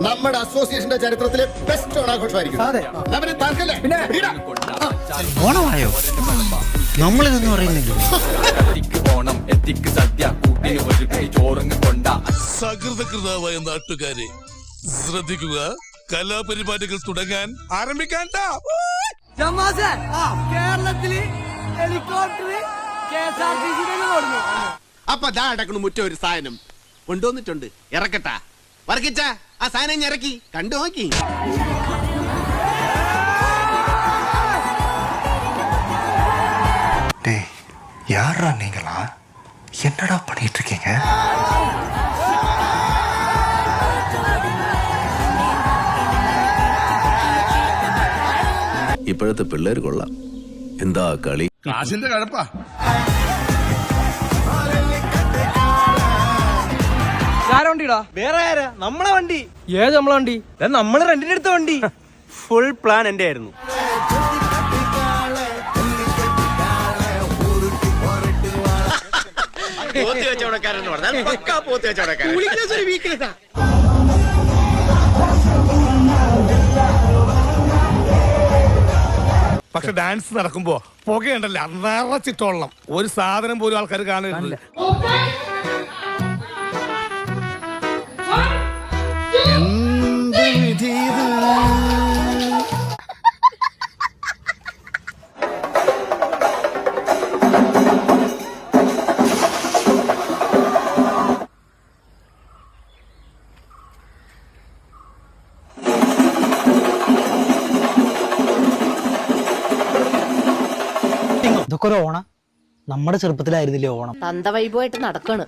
നമ്മുടെ അസോസിയേഷന്റെ ചരിത്രത്തിലെ ബെസ്റ്റ് ഓണാഘോഷമായിരിക്കും. അവന് താൽക്കല്ലേ? ഓണമായോ? നമ്മളിതൊന്നും അറിയുന്നില്ല. സകൃതകൃതാവായ നാട്ടുകാരെ ശ്രദ്ധിക്കുക, കലാപരിപാടികൾ തുടങ്ങാൻ ആരംഭിക്കാൻ. കേരളത്തില് ഹെലികോപ്റ്റർ അപ്പൊ ദാ അടക്കണ മുറ്റ ഒരു സാധനം കൊണ്ടുവന്നിട്ടുണ്ട്. ഇറക്കട്ടാ വർക്കിച്ച ആ സാധനം ഇറക്കി കണ്ടു നോക്കി. யாரா நீங்களா? என்னடா பண்ணிட்டு இருக்கீங்க? ഇപ്പോഴത്തെ പിള്ളേർ കൊള്ളാം. എന്താ കളി? കാശിന്റെ കഴപ്പാ. വേറെ ആരാ? നമ്മളെ വണ്ടി. ഏത് നമ്മളെ വണ്ടി? നമ്മള് റെന്റിനെടുത്ത വണ്ടി. ഫുൾ പ്ലാൻ എന്റെ ആയിരുന്നു. പക്ഷെ ഡാൻസ് നടക്കുമ്പോ പുകയുണ്ടല്ലോ നിറച്ചിട്ടോളണം. ഒരു സാധനം പോലും ആൾക്കാർ കാണരുത്. ഇതൊക്കെ ഒരു ഓണം. നമ്മുടെ ചെറുപ്പത്തിലായിരുന്നില്ലേ ഓണം? തന്തവൈബുമായിട്ട് നടക്കാണ്.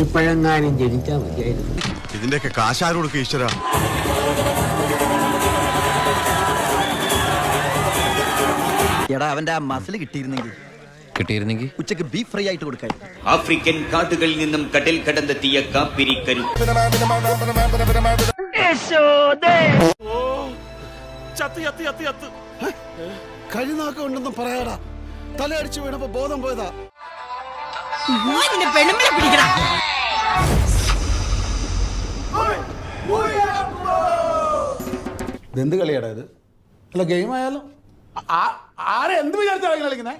ഇപ്പോഴെങ്ങാനും ജനിച്ചാൽ മതിയായിരുന്നു. ഇതിന്റെയൊക്കെ കാശാര് കൊടുക്കുക ഈശ്വര? എടാ അവന്റെ ആ മസിൽ കിട്ടിയിരുന്നെങ്കിൽ ഉച്ചക്ക് ബീഫ് ഫ്രൈ ആയിട്ട് കൊടുക്കാൻ. ആഫ്രിക്കൻ കാട്ടുകളിൽ നിന്നും കടൽ കടന്നെത്തിയ കാപ്പിരിക്കരു കഴിനാക്ക ഉണ്ടെന്ന് പറയാടാ. തലയടിച്ചു വീണപ്പോ ബോധം പോയതാ. ഇതെന്ത് കളിയാടാ ഇത്? അല്ല ഗെയിം ആയാലും ആരെ എന്ത് വിചാരിച്ചാണ് കളിക്കുന്നത്?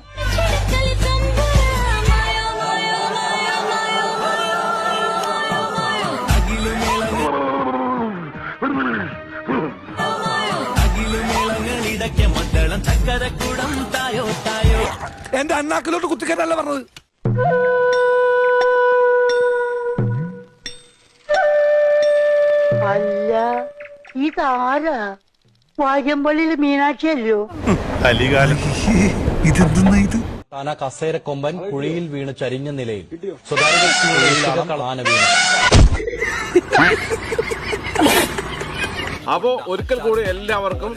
എന്റെ അണ്ണാക്കിലോട്ട് കുത്തിക്കാനല്ല പറഞ്ഞത്. അല്ല ഇതാരാ? വാര്യമ്പള്ളിയിലെ മീനാക്ഷി അല്ലയോ? ഇതെന്താ ഇത്? താന കസേര കൊമ്പൻ കുഴിയിൽ വീണ് ചരിഞ്ഞ നിലയിൽ സ്വകാര്യ ആന വീണു. അപ്പോ ഒരിക്കൽ കൂടി എല്ലാവർക്കും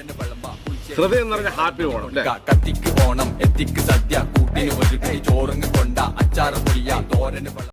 ഹൃദയം നിറഞ്ഞ ഹാപ്പി ഓണം. കത്തിക്ക് ഓണം എത്തിക്ക് സദ്യ കൂട്ടിന് ഒരു കൈ ചോറുങ്ങ് കൊണ്ട അച്ചാറ് പൊളിയ തോരന്